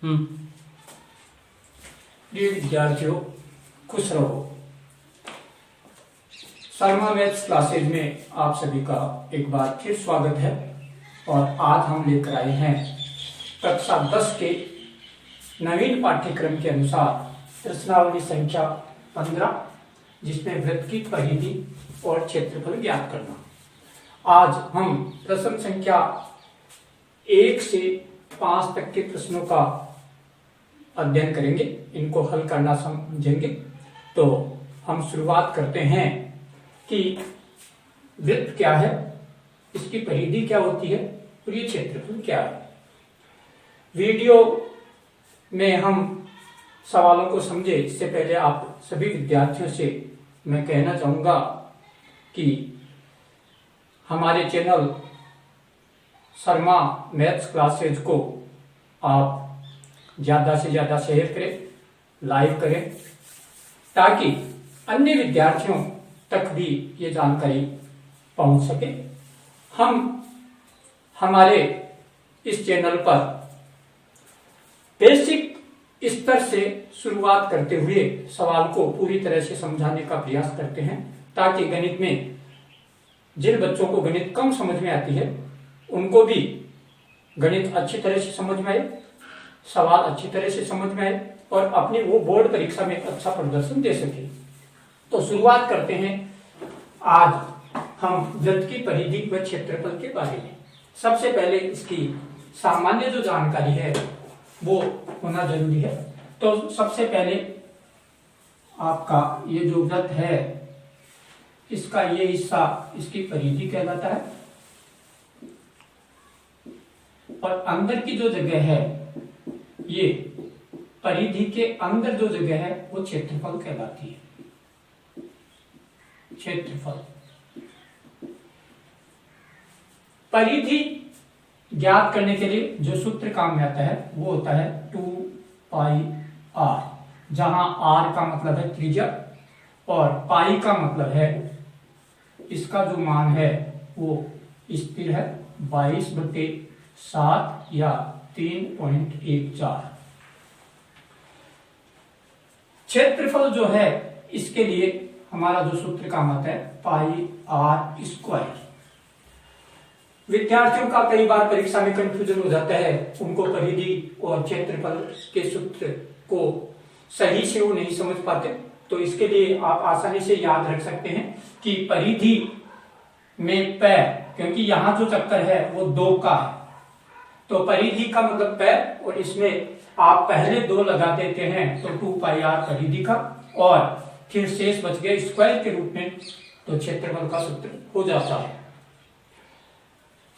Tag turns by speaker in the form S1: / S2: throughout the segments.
S1: प्रिय विद्यार्थियों, खुश रहो। शर्मा मैथ्स क्लासेज में आप सभी का एक बार फिर स्वागत है। और आज हम लेकर आए हैं कक्षा 10 के नवीन पाठ्यक्रम के अनुसार प्रश्नावली संख्या 15, जिसमें वृत्त की परिधि और क्षेत्रफल ज्ञात करना। आज हम प्रश्न संख्या 1 से 5 तक के प्रश्नों का अध्ययन करेंगे, इनको हल करना समझेंगे। तो हम शुरुआत करते हैं कि वृत्त क्या है, इसकी परिधि क्या होती है और ये क्षेत्रफल क्या है। वीडियो में हम सवालों को समझे इससे पहले आप सभी विद्यार्थियों से मैं कहना चाहूंगा कि हमारे चैनल शर्मा मैथ्स क्लासेज को आप ज्यादा से ज्यादा शेयर करें, लाइक करें, ताकि अन्य विद्यार्थियों तक भी ये जानकारी पहुंच सके। हम हमारे इस चैनल पर बेसिक स्तर से शुरुआत करते हुए सवाल को पूरी तरह से समझाने का प्रयास करते हैं, ताकि गणित में जिन बच्चों को गणित कम समझ में आती है उनको भी गणित अच्छी तरह से समझ में आए, सवाल अच्छी तरह से समझ में आए और अपनी वो बोर्ड परीक्षा में अच्छा प्रदर्शन दे सके। तो शुरुआत करते हैं आज हम वृत्त की परिधि व क्षेत्रफल के बारे में। सबसे पहले इसकी सामान्य जो जानकारी है वो होना जरूरी है। तो सबसे पहले आपका ये जो वृत्त है, इसका ये हिस्सा इसकी परिधि कहलाता है, और अंदर की जो जगह है, ये परिधि के अंदर जो जगह है वो क्षेत्रफल कहलाती है। क्षेत्रफल परिधि ज्ञात करने के लिए जो सूत्र काम में आता है वो होता है 2πr, जहां r का मतलब है त्रिज्या और पाई का मतलब है इसका जो मान है वो स्थिर है 22/7 या 3.14। क्षेत्रफल जो है इसके लिए हमारा जो सूत्र काम आता है πr²। विद्यार्थियों का कई बार परीक्षा में कंफ्यूजन हो जाता है, उनको परिधि और क्षेत्रफल के सूत्र को सही से वो नहीं समझ पाते। तो इसके लिए आप आसानी से याद रख सकते हैं कि परिधि में पैर, क्योंकि यहाँ जो चक्कर है वो 2 का है, तो परिधि का मतलब पैर, और इसमें आप पहले 2 लगा देते हैं तो 2πr परिधि का, और फिर शेष बच गए स्क्वायर के रूप में, तो क्षेत्रफल का सूत्र हो जाता है।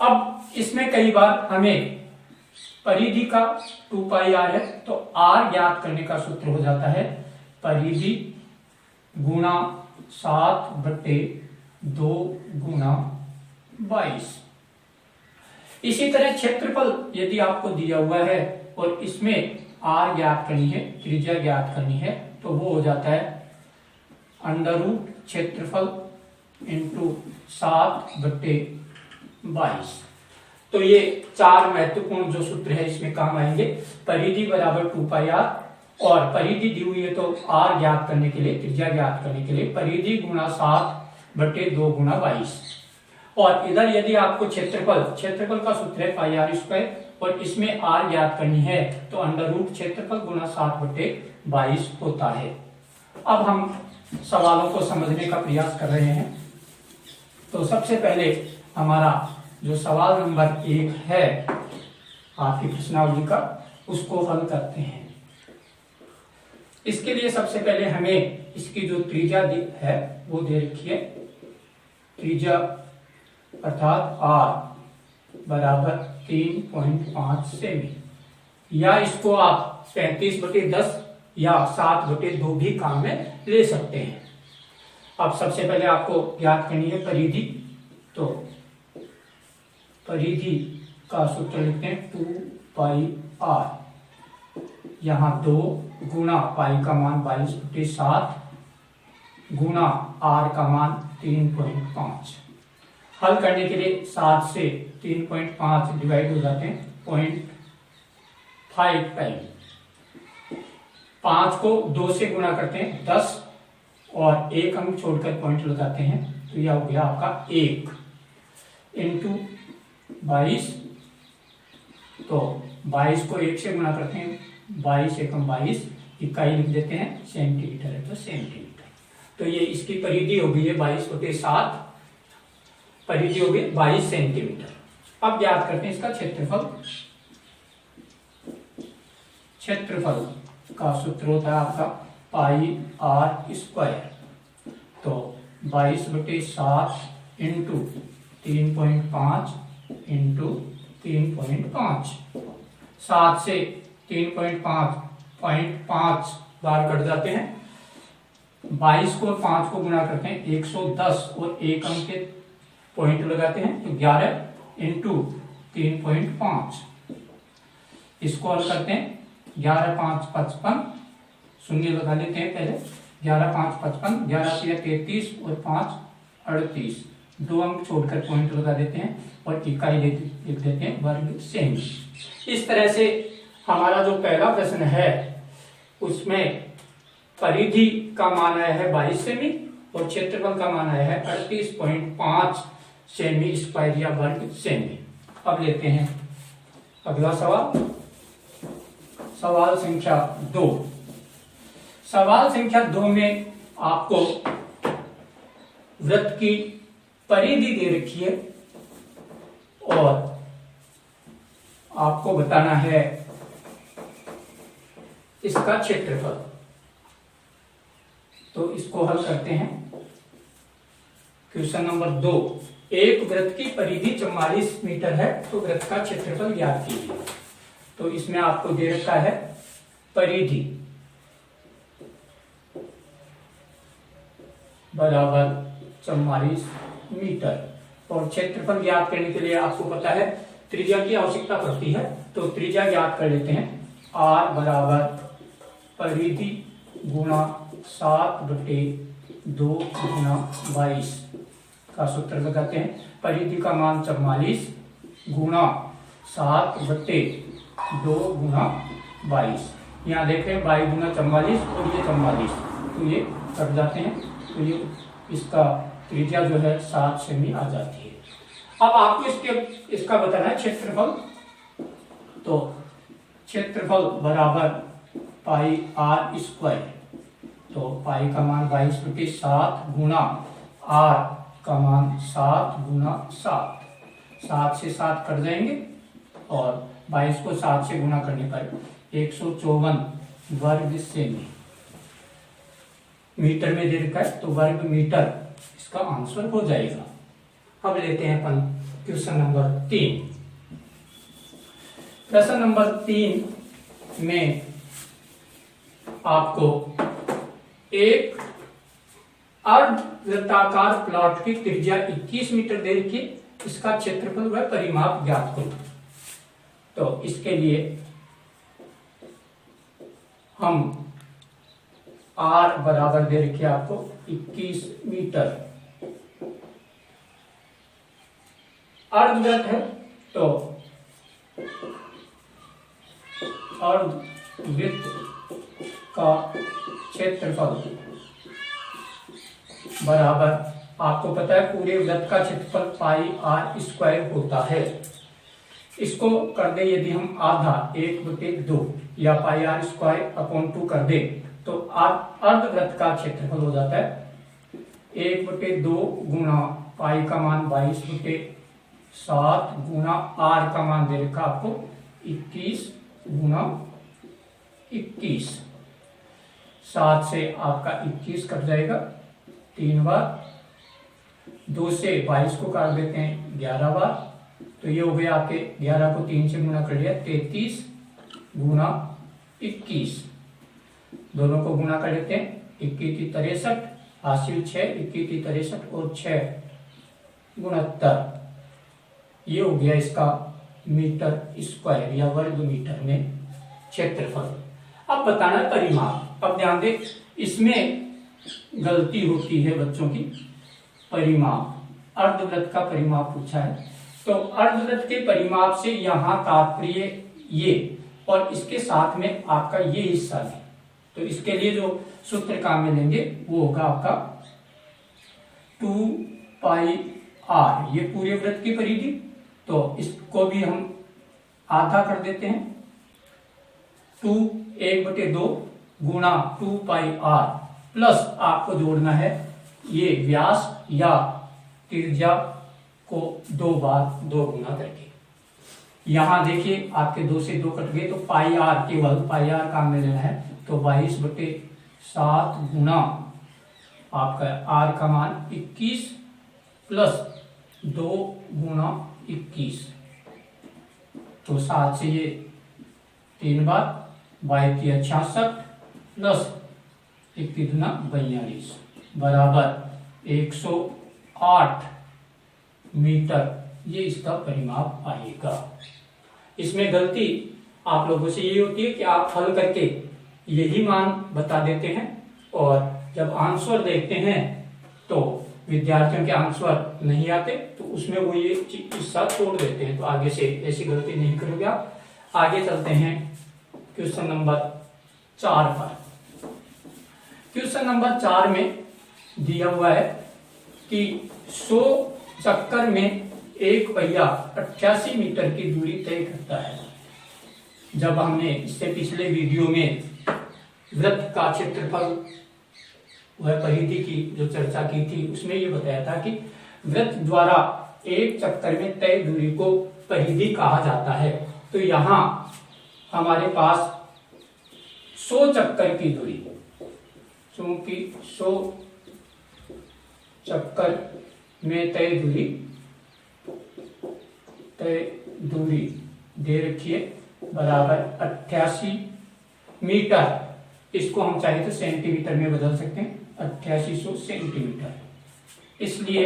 S1: अब इसमें कई बार हमें परिधि का 2πr है तो r ज्ञात करने का सूत्र हो जाता है परिधि गुणा 7/2 गुणा 22। इसी तरह क्षेत्रफल यदि आपको दिया हुआ है और इसमें r ज्ञात करनी है, त्रिज्या ज्ञात करनी है, तो वो हो जाता है √ क्षेत्रफल इंटू 7/22। तो ये 4 महत्वपूर्ण जो सूत्र है इसमें काम आएंगे। परिधि बराबर 2πr, और परिधि दी हुई है तो r ज्ञात करने के लिए, त्रिज्या ज्ञात करने के लिए परिधि गुणा 7/2 गुणा 22। और इधर यदि आपको क्षेत्रफल का सूत्र है πr², और इसमें r ज्ञात करनी है तो √ क्षेत्रफल गुणा 7/22 होता है। अब हम सवालों को समझने का प्रयास कर रहे हैं। तो सबसे पहले हमारा जो सवाल नंबर 1 है आपकी प्रश्नावली का, उसको हल करते हैं। इसके लिए सबसे पहले हमें इसकी जो त्रिज्या है वो दे रखी है, त्रिज्या अर्थात r बराबर 3.5 सेमी, या इसको आप 35/10 या 7/2 भी काम में ले सकते हैं। अब सबसे पहले आपको ज्ञात करनी है परिधि, तो परिधि का सूत्र लिखते हैं 2πr, यहाँ 2 गुणा पाई का मान 22/7 गुणा r का मान 3.5। हल करने के लिए 7 से 3.5 डिवाइड हो जाते हैं 0.5 टाइम। 5 को 2 से गुणा करते हैं 10 और 1 अंक छोड़कर पॉइंट लगाते हैं, तो यह हो गया आपका 1 इंटू 22। तो 22 को 1 से गुणा करते हैं, 22 एकम 22, इकाई लिख देते हैं सेंटीमीटर है तो सेंटीमीटर। तो ये इसकी परिधि हो गई है 22/7, परिधि हो गई 22 सेंटीमीटर। अब ज्ञात करते हैं इसका क्षेत्रफल। क्षेत्रफल का सूत्र होता है आपका पाई आर स्क्वायर। तो 22/7 इंटू 3.5 इंटू 3.5, 7 से 3.5 बार कट जाते हैं। 22 को 5 को गुणा करते हैं 110 और 1 अंक के पॉइंट लगाते हैं, तो 11 इंटू 3.5। इसको हल करते हैं, 11 5 55, शून्य लगा लेते हैं पहले। 11 5 55, 11 से 33 और 5 38, 2 अंक छोड़कर पॉइंट लगा देते हैं और इकाई लिख देते हैं वर्ग सेमी। इस तरह से हमारा जो पहला प्रश्न है उसमें परिधि का मान आया है 22 सेमी और क्षेत्रफल का मान आया है 38.5 सेमी स्क्वायर या वर्ग सेमी। अब लेते हैं अगला सवाल, सवाल संख्या 2। सवाल संख्या 2 में आपको वृत्त की परिधि दे रखी है और आपको बताना है इसका क्षेत्रफल। तो इसको हल करते हैं। क्वेश्चन नंबर 2, एक वृत्त की परिधि 44 मीटर है तो वृत्त का क्षेत्रफल ज्ञात कीजिए। तो इसमें आपको दे रखा है परिधि बराबर 44 मीटर और क्षेत्रफल ज्ञात करने के लिए आपको पता है त्रिज्या की आवश्यकता पड़ती है। तो त्रिज्या ज्ञात कर लेते हैं, r बराबर परिधि गुणा 7/2 गुणा 22 का सूत्र लगाते हैं। परिधि का मान 44 गुणा 7/2 गुणा 22। यहाँ देख रहे हैं 22 गुणा 44 और ये 44, तो ये कट जाते हैं, तो ये इसका त्रिज्या जो है 7 सेमी आ जाती है। अब आपको इसका बताना है क्षेत्रफल। तो क्षेत्रफल बराबर पाई आर स्क्वायर। तो पाई का मान 22/7 गुणा आर का मान 7 गुणा 7, 7 से 7 कट जाएंगे और 22 को 7 से गुणा करने पर 154 वर्ग सेमी। मीटर में दे रखा है तो वर्ग मीटर इसका आंसर हो जाएगा। अब लेते हैं अपन क्वेश्चन नंबर 3। प्रश्न नंबर 3 में आपको एक अर्धवृत्ताकार प्लॉट की त्रिज्या 21 मीटर दे रखी, इसका क्षेत्रफल व परिमाप ज्ञात करो। तो इसके लिए हम r बराबर दे रखी आपको 21 मीटर। अर्धवृत्त है तो अर्धवृत्त का क्षेत्रफल बराबर, आपको पता है पूरे वृत्त का क्षेत्रफल पाई आर स्क्वायर होता है। इसको कर दे यदि हम आधा 1/2 या पाई आर स्क्वायर अपॉन 2 कर दे तो अर्धवृत्त का क्षेत्रफल हो जाता है 1/2 गुणा पाई का मान 22/7 गुणा आर का मान दे रखा आपको 21 गुणा 21। 7 से आपका 21 कट जाएगा 3 बार, 2 से 22 को काट देते हैं 11 बार, तो ये हो गया आपके 11 को 3 से गुणा कर लिया 33 गुणा 21। दोनों को गुणा कर लेते हैं, 21 63, हासिल 6, 21 63 और 6 69। ये हो गया इसका मीटर स्क्वायर या वर्ग मीटर में क्षेत्रफल। अब बताना है परिमाप। अब ध्यान दें, इसमें गलती होती है बच्चों की। परिमाप, अर्धवृत्त का परिमाप पूछा है तो अर्धवृत्त के परिमाप से यहाँ तात्पर्य ये और इसके साथ में आपका ये हिस्सा भी, तो इसके लिए जो सूत्र काम में लेंगे वो होगा आपका 2 पाई r, ये पूरे वृत्त की परिधि। तो इसको भी हम आधा कर देते हैं, 1/2 गुणा 2 पाई r प्लस आपको जोड़ना है ये व्यास या त्रिज्या को 2 बार 2 गुना करके। यहां देखिए आपके 2 से 2 कट गए, तो पाई आर, केवल पाई आर काम में लेना है। तो 22/7 गुना आपका आर का मान 21 प्लस 2 गुना 21, तो 7 से ये 3 बार, 22 66 प्लस 21 दूना 42 बराबर 108 मीटर, ये इसका परिमाप आएगा। इसमें गलती आप लोगों से ये होती है कि आप हल करके यही मान बता देते हैं और जब आंसर देखते हैं तो विद्यार्थियों के आंसर नहीं आते, तो उसमें वो ये हिस्सा छोड़ देते हैं। तो आगे से ऐसी गलती नहीं करोगे आप। आगे चलते हैं क्वेश्चन नंबर 4 पर। क्वेश्चन नंबर 4 में दिया हुआ है कि 100 चक्कर में एक पहिया 88 मीटर की दूरी तय करता है। जब हमने इससे पिछले वीडियो में वृत्त का क्षेत्रफल वह परिधि की जो चर्चा की थी, उसमें ये बताया था कि वृत्त द्वारा एक चक्कर में तय दूरी को परिधि कहा जाता है। तो यहाँ हमारे पास 100 चक्कर की दूरी, चूंकि 100 चक्कर में तय दूरी दे रखी है बराबर 88 मीटर। इसको हम चाहे तो सेंटीमीटर में बदल सकते हैं, 8800 सेंटीमीटर। इसलिए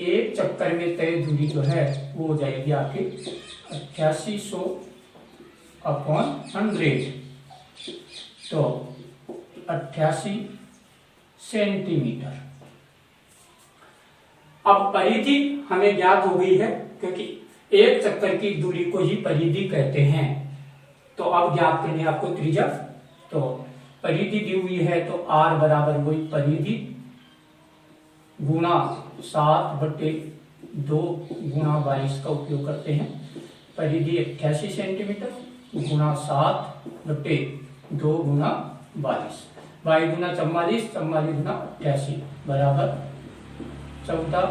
S1: एक चक्कर में तय दूरी जो है वो हो जाएगी आपकी 8800 अपॉन 100, तो 88 सेंटीमीटर। अब परिधि हमें ज्ञात हो गई है, क्योंकि एक चक्कर की दूरी को ही परिधि कहते हैं। तो अब ज्ञात करनी है आपको त्रिज्या। तो परिधि दी हुई है तो r बराबर वही परिधि गुणा 7/2 गुणा 22 का उपयोग करते हैं। परिधि 88 सेंटीमीटर गुणा 7/2 गुणा 22, 22 गुना 44, 44 गुना 88 बराबर 14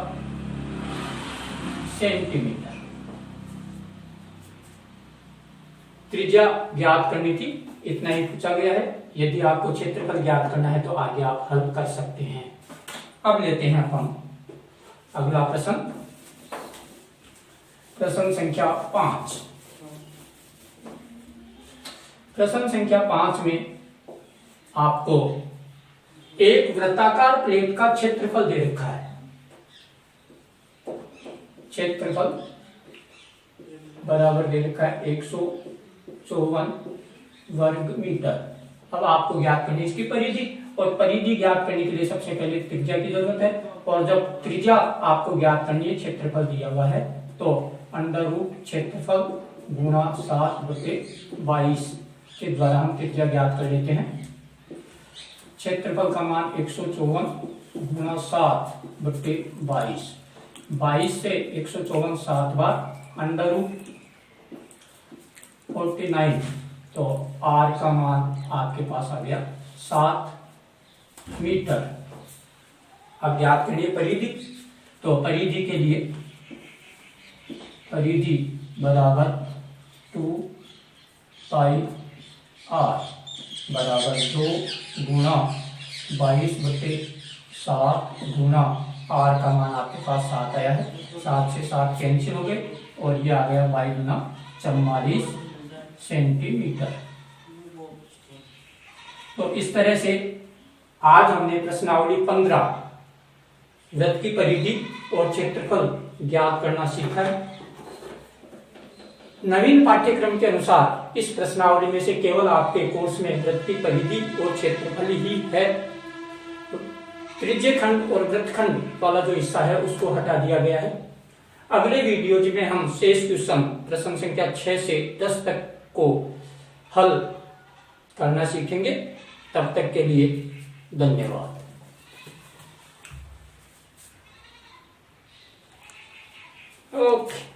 S1: सेंटीमीटर। त्रिज्या ज्ञात करनी थी, इतना ही पूछा गया है। यदि आपको क्षेत्रफल ज्ञात करना है तो आगे आप हल कर सकते हैं। अब लेते हैं हम अगला प्रश्न, प्रश्न संख्या 5। प्रश्न संख्या 5 में आपको एक वृत्ताकार प्लेट का क्षेत्रफल दे रखा है। क्षेत्रफल बराबर दे रखा है 154 वर्ग मीटर। अब आपको ज्ञात करनी है इसकी परिधि, और परिधि ज्ञात करने के लिए सबसे पहले त्रिज्या की जरूरत है। और जब त्रिज्या आपको ज्ञात करनी है, क्षेत्रफल दिया हुआ है, तो अंडर रूट क्षेत्रफल गुणा 7/22 के द्वारा हम त्रिज्या ज्ञात कर लेते हैं। क्षेत्रफल का मान 154 गुणा 7/22, 22 से 154 7 बार, अंडर रूट 49, तो r का मान आपके पास आ गया 7 मीटर। अब ज्ञात करिए परिधि। तो परिधि के लिए परिधि बराबर 2 पाई r बराबर 2 गुणा 22/7 गुणा r का मान आपके पास 7 आया है। 7 से 7 कैंसिल हो गए और ये आ गया 22 गुना 44 सेंटीमीटर। तो इस तरह से आज हमने प्रश्नावली 15 वृत्त की परिधि और क्षेत्रफल ज्ञात करना सीखा है। नवीन पाठ्यक्रम के अनुसार इस प्रश्नावली में से केवल आपके कोर्स में वृत्त की परिधि और क्षेत्रफल ही है। त्रिज्य खंड और वृत्तखंड वाला जो हिस्सा है उसको हटा दिया गया है। अगले वीडियो में हम शेष क्वेश्चन प्रश्न संख्या 6 से 10 तक को हल करना सीखेंगे। तब तक के लिए धन्यवाद। ओके।